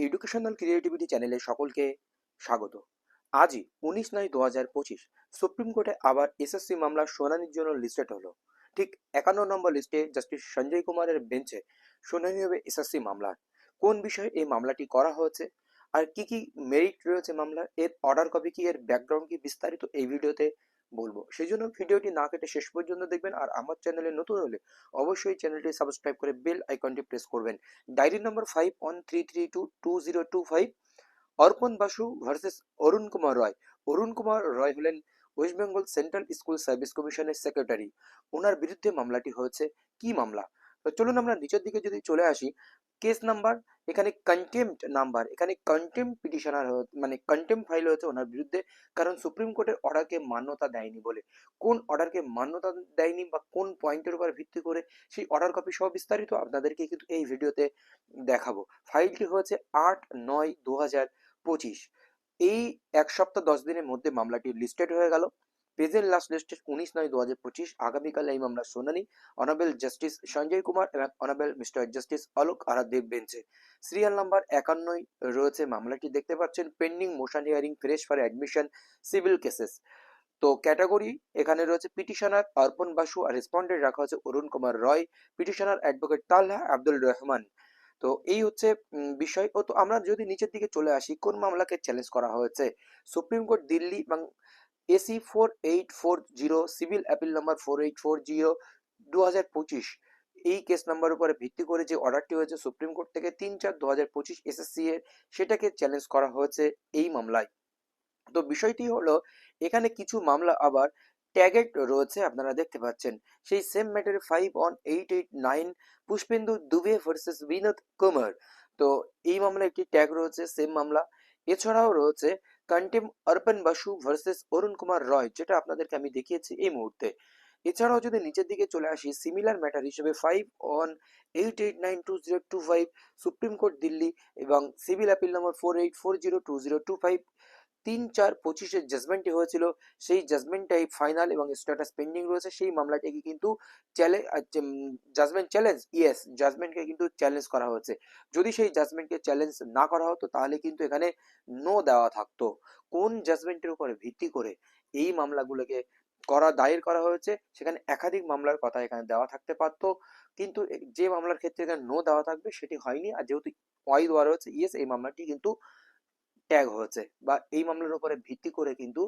Educational creativity চ্যানেলে সকলকে স্বাগত। আজই 19/9/2025 সুপ্রিম কোর্টে আবার এসএসসি মামলার শুনানির জন্য লিস্টেড হলো। ঠিক 51 নম্বর লিস্টে জাস্টিস সঞ্জয় কুমারের বেঞ্চে শুনানি হবে এসএসসি মামলার। কোন বিষয়ে এই মামলাটি করা হয়েছে আর কি কি মেরিট রয়েছে মামলার, এর অর্ডার কপি কি, এর ব্যাকগ্রাউন্ড কি, বিস্তারিত এই ভিডিওতে বলবো। সেই জন্য ভিডিওটি না কেটে শেষ পর্যন্ত দেখবেন। আর আমার চ্যানেলে নতুন হলে অবশ্যই চ্যানেলটি সাবস্ক্রাইব করে বেল আইকনটি প্রেস করবেন। ডায়েরি নম্বর 5 on 332-2025, অর্পণ বাসু ভার্সেস অরুণ কুমার রয়। অরুণ কুমার রয় হলেন West Bengal central school service কমিশনের সেক্রেটারি। ওনার বিরুদ্ধে মামলাটি হয়েছে। কি মামলা? তো চলুন আমরা নিচের দিকে যদি চলে আসি, কেস নাম্বার, এখানে কন্টেম্পট নাম্বার, এখানে কন্টেম্পট পিটিশনার মানে কন্টেম্পট ফাইল হয়েছে ওনার বিরুদ্ধে, কারণ সুপ্রিম কোর্টের অর্ডারকে মান্যতা দেয়নি বলে। কোন অর্ডারকে মান্যতা দেয়নি বা কোন পয়েন্টের উপর ভিত্তি করে, সেই অর্ডার কপি সহ বিস্তারিত আপনাদেরকে কিন্তু এই ভিডিওতে দেখাবো। ফাইলটি হয়েছে 8/9/2025। এই 1 সপ্তাহ 10 দিনের মধ্যে মামলাটি লিস্টেড হয়ে গেল। Present last listed 19/9/2025। আগামীকাল এই মামলার শুনানি অনারেবল জাস্টিস সঞ্জয় কুমার এবং অনারেবল মিস্টার জাস্টিস অলোক আরাদেব বেঞ্চে। সিরিয়াল নাম্বার 51 রয়েছে মামলাটি, দেখতে পাচ্ছেন। Pending motion hearing fresh for admission civil cases. তো ক্যাটাগরি এখানে রয়েছে পিটিশনার অর্পণ বাসু আর রেসপন্ডেন্ট রাখা হচ্ছে অরুণ কুমার রয়, পিটিশনার অ্যাডভোকেট তালহা আব্দুল রহমান। তো এই হচ্ছে বিষয়। ও তো আমরা যদি নিচের দিকে চলে আসি, কোন মামলাকে চ্যালেঞ্জ করা হয়েছে, সুপ্রিম কোর্ট দিল্লি এবং AC 4840 সিভিল অ্যাপিল নাম্বার 4840/2025, এই কেস নাম্বার উপরে ভিত্তি করে যে অর্ডারটি হয়েছে সুপ্রিম কোর্ট থেকে 3/4/2025 এসএসসি এর, সেটাকে চ্যালেঞ্জ করা হয়েছে এই মামলায়। তো বিষয়টি হলো, এখানে কিছু মামলা আবার ট্যাগেড রয়েছে, আপনারা দেখতে পাচ্ছেন। সেই সেম ম্যাটারে 5 on 889 পুষ্পেন্দু দুবে ভার্সেস বিনোদ কুমার। তো এই মামলা একটি ট্যাগ রয়েছে, সেম মামলা। এছাড়াও রয়েছে কন্টেম অর্পণ বাসু ভার্সেস অরুণ কুমার রয়, যেটা আপনাদেরকে আমি দেখিয়েছি এই মুহূর্তে। এছাড়াও যদি নিচের দিকে চলে আসি, সিমিলার ম্যাটার হিসেবে 5 on 889/2025 সুপ্রিম কোর্ট দিল্লি এবং সিভিল অ্যাপিল নম্বর 4840/2025 3/4/25 জাজমেন্টটি হয়েছিল, সেই জাজমেন্টটাই ফাইনাল এবং স্ট্যাটাস পেন্ডিং রয়েছে। সেই মামলাটিকে কিন্তু জাজমেন্ট চ্যালেঞ্জ, ইয়েস, জাজমেন্টকে কিন্তু চ্যালেঞ্জ করা হয়েছে। যদি সেই জাজমেন্টকে চ্যালেঞ্জ না করা হতো তাহলে কিন্তু এখানে নো দেওয়া থাকতো। কোন জাজমেন্টের উপরে ভিত্তি করে এই মামলাগুলোকে দায়ের করা হয়েছে, সেখানে একাধিক মামলার কথা এখানে দেওয়া থাকতে পারতো, কিন্তু যে মামলার ক্ষেত্রে এখানে নো দেওয়া থাকবে সেটি হয়নি। আর যেহেতু ওয়াই দেওয়া রয়েছে, ইয়েস, এই মামলাটি কিন্তু ট্যাগ হয়েছে বা এই মামলার উপরে ভিত্তি করে কিন্তু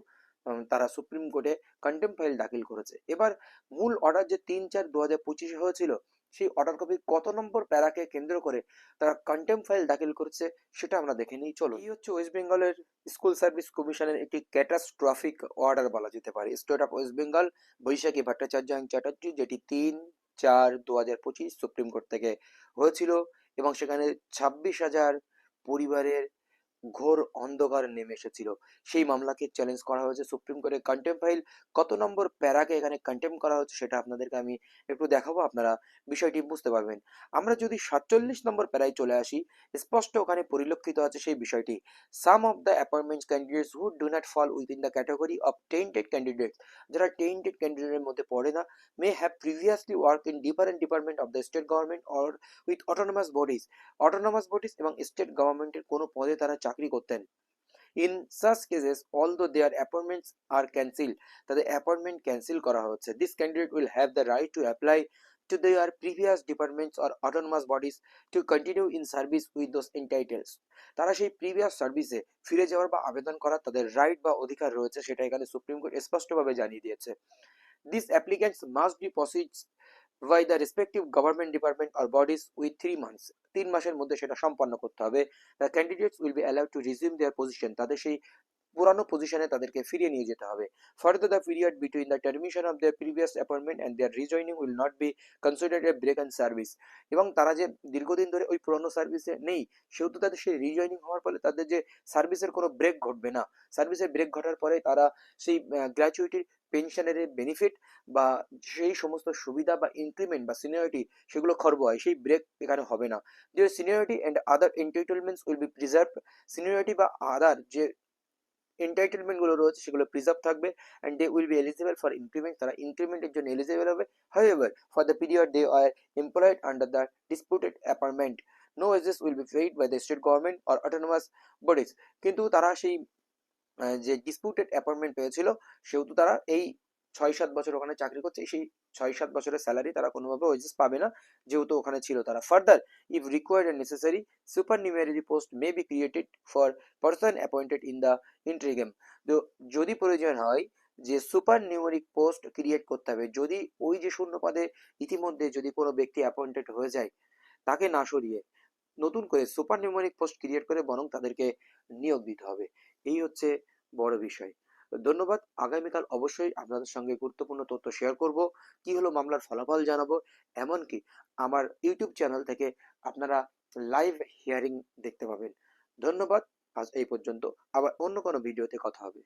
তারা সুপ্রিম কোর্টে কন্টেম্প ফাইল দাখিল করেছে। এবার মূল অর্ডার যে 3/4/2025 হয়েছিল, সেই অর্ডার কপি কত নম্বর প্যারাকে কেন্দ্র করে তারা কন্টেম্প ফাইল দাখিল করেছে সেটা আমরা দেখে নিই। চলো, এই হচ্ছে ওয়েস্ট বেঙ্গলের স্কুল সার্ভিস কমিশনের একটি ক্যাটাস্ট্রফিক অর্ডার বলা যেতে পারে। State of West Bengal, Baishakhi Bhattacharya and Chatterjee, যেটি 3/4/2025 সুপ্রিম কোর্ট থেকে হয়েছিল এবং সেখানে 26,000 পরিবারের ঘোর অন্ধকার নেমে এসেছিল। সেই মামলাকে চ্যালেঞ্জ করা হয়েছে সুপ্রিম কোর্টে। কন্টেম্প ফাইল কত নম্বর প্যারাকে এখানে কন্টেম্প করা হচ্ছে সেটা আপনাদেরকে আমি একটু দেখাবো, আপনারা বিষয়টি বুঝতে পারবেন। আমরা যদি 47 নম্বর প্যারায় চলে আসি, স্পষ্ট ওখানে পরিলক্ষিত আছে সেই বিষয়টি। Some of the appointments candidates who do not fall within the category of tainted candidates, যারা টেন্টেড ক্যান্ডিডেটের মধ্যে পড়ে না, may have previously work in different department of the state government or with autonomous bodies, autonomous bodies এবং state গভর্নমেন্টের কোনো পদে তারা চাকরি করতেন। In such cases although their appointments are cancel, তাদের অ্যাপয়েন্টমেন্ট ক্যান্সেল করা হচ্ছে, this candidate will have the right to apply to their previous departments or autonomous bodies to continue in service with those entitles, তারা সেই previous সার্ভিসে ফিরে যাওয়ার বা আবেদন করার তাদের রাইট বা অধিকার রয়েছে, সেটা এখানে সুপ্রিম কোর্ট স্পষ্টভাবে জানিয়ে দিয়েছে। These applicants must be proceeds by the respective government department or bodies with 3 months, 3 মাসের মধ্যে সেটা সম্পন্ন করতে হবে। The candidates will be allowed to resume their position, তাদের সেই পুরানো পজিশনে তাদেরকে ফিরিয়ে নিয়ে যেতে হবে। Further, the period between the termination of their previous appointment and their rejoining will not be considered a break in service, এবং তারা যে দীর্ঘদিন ধরে ওই পুরানো সার্ভিসে নেই, সেহেতু তাদের সেই রিজয়নিং হওয়ার ফলে তাদের যে সার্ভিসের কোনো ব্রেক ঘটবে না। সার্ভিসের ব্রেক ঘটার পরে তারা সেই গ্র্যাচুইটির, পেনশনের বেনিফিট বা সেই সমস্ত সুবিধা বা ইনক্রিমেন্ট বা সিনিয়রিটি, সেগুলো খর্ব হয়, সেই ব্রেক এখানে হবে না। যে seniority and other entitlements will be preserve, seniority বা আদার যে এন্টাইটেলমেন্ট গুলো রয়েছে সেগুলো প্রিজার্ভ থাকবে, and they will be eligible for increment, তারা ইনক্রিমেন্টের জন্য এলিজিবল হবে। However for the period they are employed under the disputed appointment, no wages will be paid by the state government or autonomous bodies. কিন্তু তারা সেই যে disputed appointment পেয়েছিল, সেহেতু তারা এই 6-7 বছর ওখানে চাকরি করছে, সেই 6-7 বছরের স্যালারি তারা কোনোভাবে ওয়েজেস পাবে না, যেহেতু ওখানে ছিল তারা। Further, if required and necessary, supernumerary post may be created for person appointed in the interregnum. তো যদি প্রয়োজন হয় যে সুপার নিউমেরিক পোস্ট ক্রিয়েট করতে হবে, যদি ওই যে শূন্য পদে ইতিমধ্যে যদি কোনো ব্যক্তি অ্যাপয়েন্টেড হয়ে যায়, তাকে না সরিয়ে নতুন করে সুপার নিউমেরিক পোস্ট ক্রিয়েট করে বরং তাদেরকে নিয়োগ দিতে হবে। এই হচ্ছে বড় বিষয়। ধন্যবাদ। আগামীকাল অবশ্যই আপনাদের সঙ্গে গুরুত্বপূর্ণ তথ্য শেয়ার করব, কি হলো মামলার ফলাফল জানাবো, এমনকি আমার ইউটিউব চ্যানেল থেকে আপনারা লাইভ হিয়ারিং দেখতে পাবেন। ধন্যবাদ। আজ এই পর্যন্ত, আবার অন্য কোনো ভিডিওতে কথা হবে।